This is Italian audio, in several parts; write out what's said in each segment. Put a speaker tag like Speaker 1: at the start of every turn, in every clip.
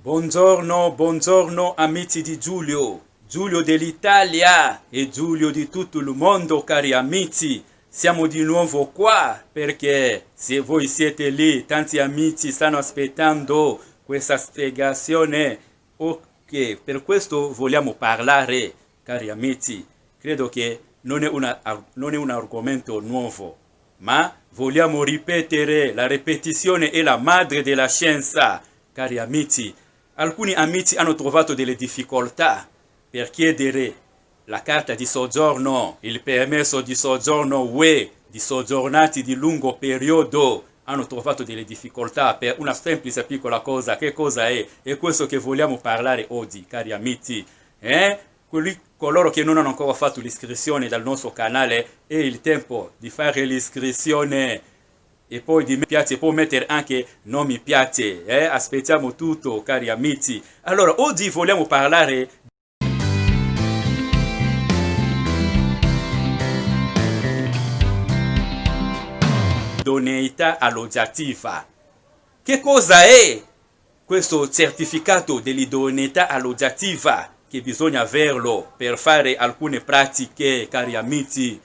Speaker 1: Buongiorno, buongiorno amici di Giulio, Giulio dell'Italia e Giulio di tutto il mondo, cari amici. Siamo di nuovo qua perché se voi siete lì, tanti amici stanno aspettando questa spiegazione. Ok, per questo vogliamo parlare, cari amici. Credo che non è un argomento nuovo, ma vogliamo ripetere. La ripetizione è la madre della scienza, cari amici. Alcuni amici hanno trovato delle difficoltà per chiedere la carta di soggiorno, il permesso di soggiorno UE, di soggiornati di lungo periodo. Hanno trovato delle difficoltà per una semplice piccola cosa. Che cosa è? È questo che vogliamo parlare oggi, cari amici. Coloro che non hanno ancora fatto l'iscrizione dal nostro canale, è il tempo di fare l'iscrizione. E poi di mi piace, può mettere anche non mi piace, aspettiamo tutto, cari amici. Allora, oggi vogliamo parlare di idoneità alloggiativa. Che cosa è questo certificato dell'idoneità alloggiativa? Che bisogna averlo per fare alcune pratiche, cari amici,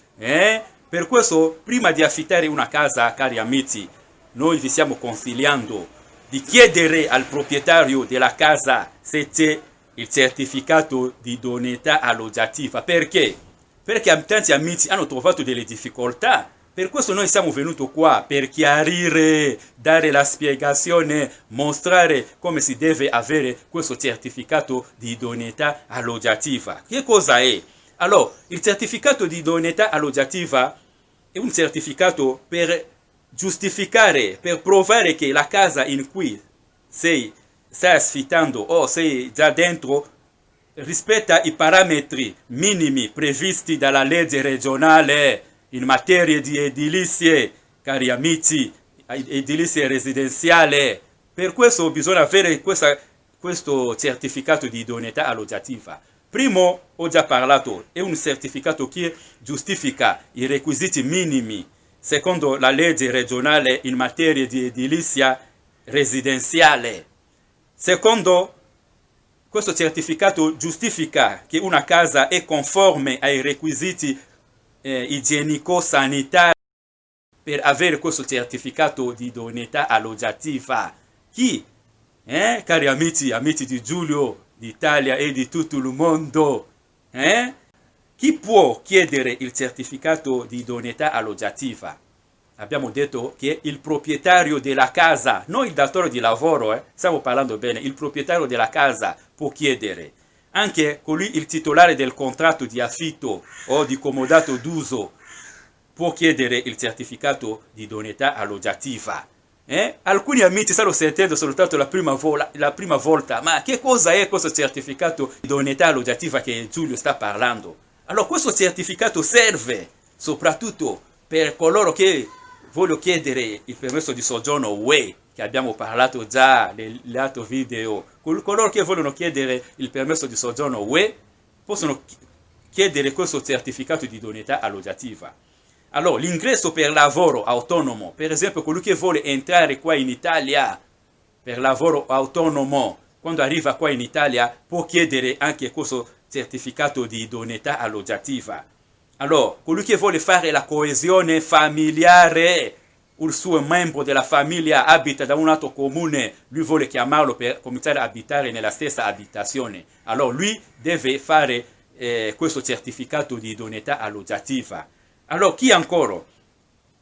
Speaker 1: Per questo, prima di affittare una casa, cari amici, noi vi stiamo consigliando di chiedere al proprietario della casa se c'è il certificato di idoneità alloggiativa. Perché? Perché tanti amici hanno trovato delle difficoltà. Per questo noi siamo venuti qua per chiarire, dare la spiegazione, mostrare come si deve avere questo certificato di idoneità alloggiativa. Che cosa è? Allora, il certificato di idoneità alloggiativa è un certificato per giustificare, per provare che la casa in cui stai affittando o sei già dentro rispetta i parametri minimi previsti dalla legge regionale in materia di edilizie, cari amici, edilizie residenziale. Per questo bisogna avere questo certificato di idoneità alloggiativa. Primo, ho già parlato, è un certificato che giustifica i requisiti minimi secondo la legge regionale in materia di edilizia residenziale. Secondo, questo certificato giustifica che una casa è conforme ai requisiti igienico-sanitari per avere questo certificato di idoneità alloggiativa. Chi? Cari amici, amici di Giulio, d'Italia e di tutto il mondo, chi può chiedere il certificato di idoneità alloggiativa? Abbiamo detto che il proprietario della casa, non il datore di lavoro, stiamo parlando bene, il proprietario della casa può chiedere. Anche colui, il titolare del contratto di affitto o di comodato d'uso, può chiedere il certificato di idoneità alloggiativa. Alcuni amici stanno sentendo soltanto la prima volta, ma che cosa è questo certificato di idoneità alloggiativa che Giulio sta parlando? Allora, questo certificato serve soprattutto per coloro che vogliono chiedere il permesso di soggiorno UE, che abbiamo parlato già nell'altro video. Coloro che vogliono chiedere il permesso di soggiorno UE possono chiedere questo certificato di idoneità alloggiativa. Allora, l'ingresso per lavoro autonomo, per esempio colui che vuole entrare qua in Italia per lavoro autonomo, quando arriva qua in Italia può chiedere anche questo certificato di idoneità alloggiativa. Allora, colui che vuole fare la coesione familiare, il suo membro della famiglia abita da un altro comune, lui vuole chiamarlo per cominciare a abitare nella stessa abitazione. Allora, lui deve fare questo certificato di idoneità alloggiativa. Allora, chi ancora?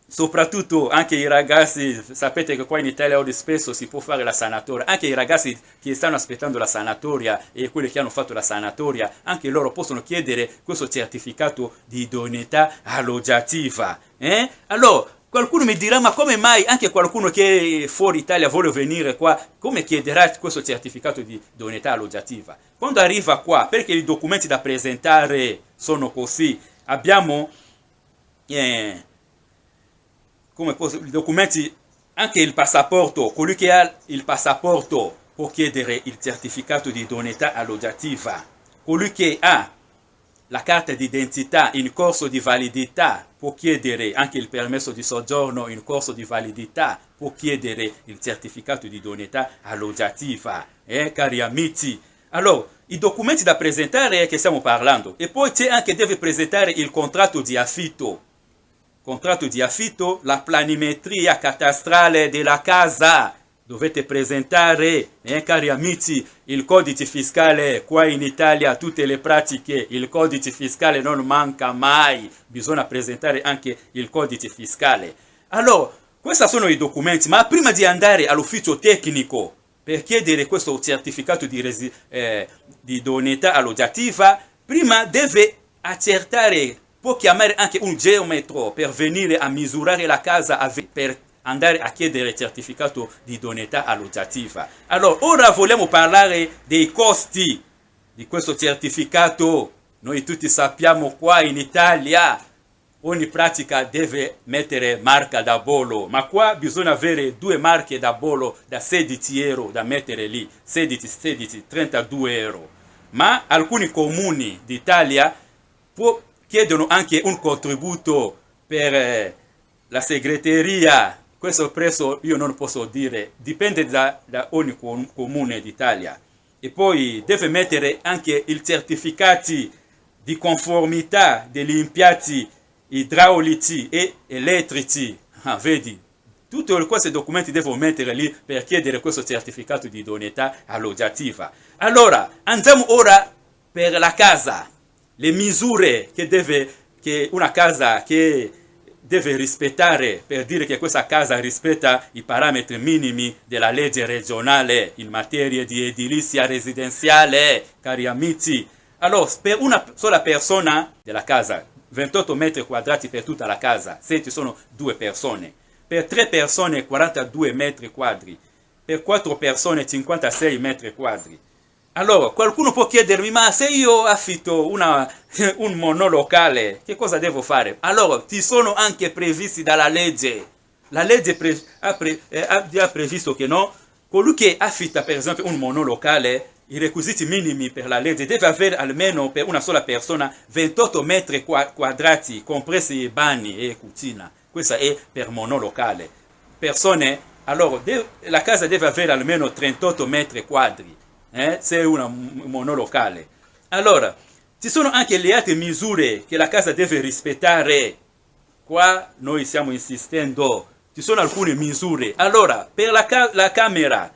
Speaker 1: Soprattutto anche i ragazzi, sapete che qua in Italia oggi spesso si può fare la sanatoria, anche i ragazzi che stanno aspettando la sanatoria e quelli che hanno fatto la sanatoria, anche loro possono chiedere questo certificato di idoneità alloggiativa. Allora, qualcuno mi dirà, ma come mai anche qualcuno che è fuori Italia vuole venire qua, come chiederà questo certificato di idoneità alloggiativa? Quando arriva qua, perché i documenti da presentare sono così, abbiamo i documenti, anche il passaporto. Colui che ha il passaporto può chiedere il certificato di idoneità alloggiativa. Colui che ha la carta d'identità in corso di validità può chiedere anche il permesso di soggiorno in corso di validità, può chiedere il certificato di idoneità alloggiativa. cari amici. Allora, i documenti da presentare che stiamo parlando. E poi c'è anche deve presentare il contratto di affitto. Contratto di affitto, la planimetria catastrale della casa. Dovete presentare, cari amici, il codice fiscale. Qua in Italia tutte le pratiche, il codice fiscale non manca mai. Bisogna presentare anche il codice fiscale. Allora, questi sono i documenti, ma prima di andare all'ufficio tecnico per chiedere questo certificato di idoneità alloggiativa, prima deve accertare, può chiamare anche un geometro per venire a misurare la casa per andare a chiedere il certificato di idoneità alloggiativa. Allora, ora vogliamo parlare dei costi di questo certificato. Noi tutti sappiamo qua in Italia ogni pratica deve mettere marca da bollo, ma qua bisogna avere 2 marche da bollo da 16 euro da mettere lì, 16, 32 euro. Ma alcuni comuni d'Italia chiedono anche un contributo per la segreteria. Questo prezzo io non posso dire, dipende da ogni comune d'Italia. E poi deve mettere anche i certificati di conformità degli impianti idraulici e elettrici. Vedi, tutti questi documenti devo mettere lì per chiedere questo certificato di idoneità alloggiativa. Allora, andiamo ora per la casa, le misure che una casa che deve rispettare per dire che questa casa rispetta i parametri minimi della legge regionale in materia di edilizia residenziale, cari amici. Allora, per una sola persona della casa, 28 metri quadrati per tutta la casa, se ci sono 2 persone. Per 3 persone 42 metri quadri, per 4 persone 56 metri quadri. Allora, qualcuno può chiedermi, ma se io affitto un monolocale, che cosa devo fare? Allora, ci sono anche previsti dalla legge. La legge ha già previsto che no, colui che affitta per esempio un monolocale, i requisiti minimi per la legge deve avere almeno per una sola persona 28 metri quadrati, compresi i bagni e cucina. Questa è per monolocale. Persone, allora, la casa deve avere almeno 38 metri quadri, se è un monolocale. Allora, ci sono anche le altre misure che la casa deve rispettare. Qua noi stiamo insistendo. Ci sono alcune misure. Allora, per la camera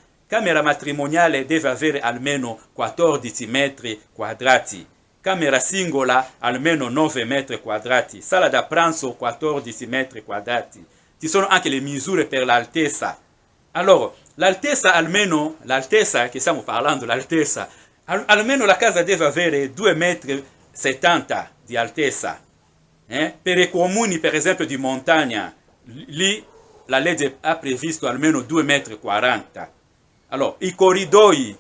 Speaker 1: matrimoniale deve avere almeno 14 metri quadrati, camera singola almeno 9 metri quadrati, sala da pranzo 14 metri quadrati. Ci sono anche le misure per l'altezza. Allora, l'altezza che stiamo parlando, l'altezza, almeno la casa deve avere 2,70 metri di altezza. Per i comuni, per esempio, di montagna, lì la legge ha previsto almeno 2,40 metri. Allora, i corridoi,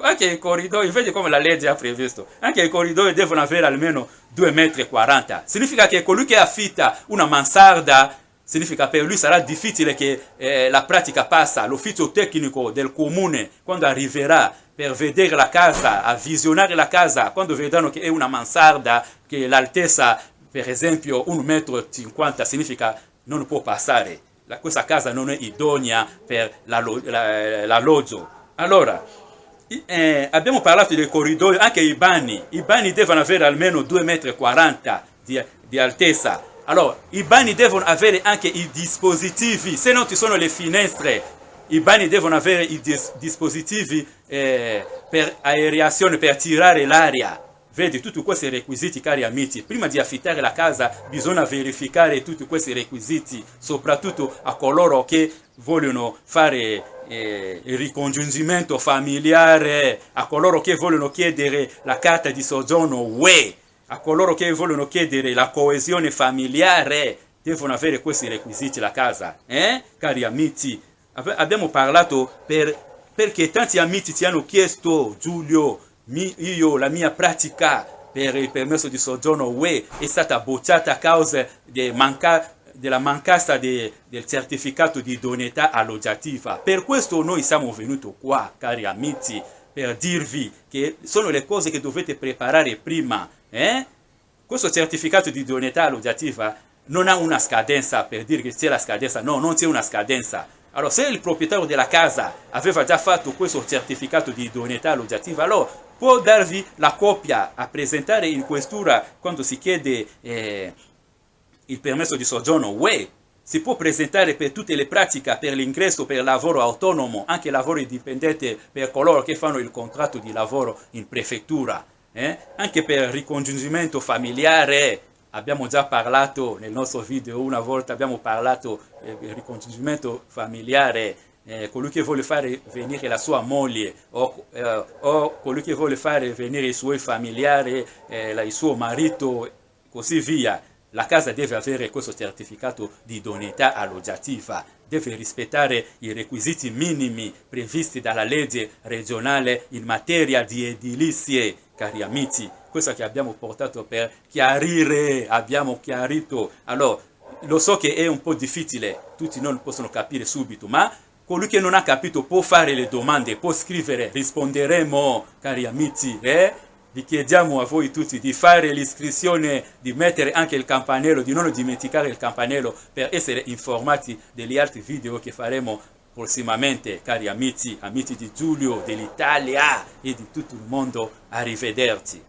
Speaker 1: anche i corridoi, vedi come la legge ha previsto, anche i corridoi devono avere almeno 2,40 metri. Significa che colui che affitta una mansarda, significa per lui sarà difficile che la pratica passa all'ufficio tecnico del comune quando arriverà per vedere la casa, a visionare la casa, quando vedranno che è una mansarda, che l'altezza, per esempio, 1,50 metri, significa non può passare. Questa casa non è idonea per l'alloggio. Allora, abbiamo parlato dei corridoi, anche i bagni. I bagni devono avere almeno 2,40 metri di altezza. Allora, i bagni devono avere anche i dispositivi, se non ci sono le finestre, i bagni devono avere i dispositivi per aerazione, per tirare l'aria. Vedi, tutti questi requisiti, cari amici, prima di affittare la casa bisogna verificare tutti questi requisiti, soprattutto a coloro che vogliono fare il ricongiungimento familiare, a coloro che vogliono chiedere la carta di soggiorno UE, a coloro che vogliono chiedere la coesione familiare, devono avere questi requisiti la casa. Cari amici, abbiamo parlato perché tanti amici ci hanno chiesto, Giulio, la mia pratica per il permesso di soggiorno UE è stata bocciata a causa della mancanza del certificato di idoneità alloggiativa. Per questo noi siamo venuti qua, cari amici, per dirvi che sono le cose che dovete preparare prima. Questo certificato di idoneità alloggiativa non ha una scadenza per dire che c'è la scadenza. No, non c'è una scadenza. Allora, se il proprietario della casa aveva già fatto questo certificato di idoneità alloggiativa, allora può darvi la copia a presentare in questura quando si chiede il permesso di soggiorno UE. Si può presentare per tutte le pratiche, per l'ingresso, per il lavoro autonomo, anche lavoro dipendente per coloro che fanno il contratto di lavoro in prefettura, anche per il ricongiungimento familiare. Abbiamo già parlato nel nostro video, una volta abbiamo parlato del ricongiungimento familiare, colui che vuole fare venire la sua moglie o colui che vuole fare venire i suoi familiari, il suo marito, così via. La casa deve avere questo certificato di idoneità alloggiativa, deve rispettare i requisiti minimi previsti dalla legge regionale in materia di edilizie, cari amici. Questo che abbiamo portato per chiarire, abbiamo chiarito. Allora, lo so che è un po' difficile, tutti non possono capire subito, ma colui che non ha capito può fare le domande, può scrivere, risponderemo, cari amici, Vi chiediamo a voi tutti di fare l'iscrizione, di mettere anche il campanello, di non dimenticare il campanello per essere informati degli altri video che faremo prossimamente, cari amici, amici di Giulio, dell'Italia e di tutto il mondo. Arrivederci.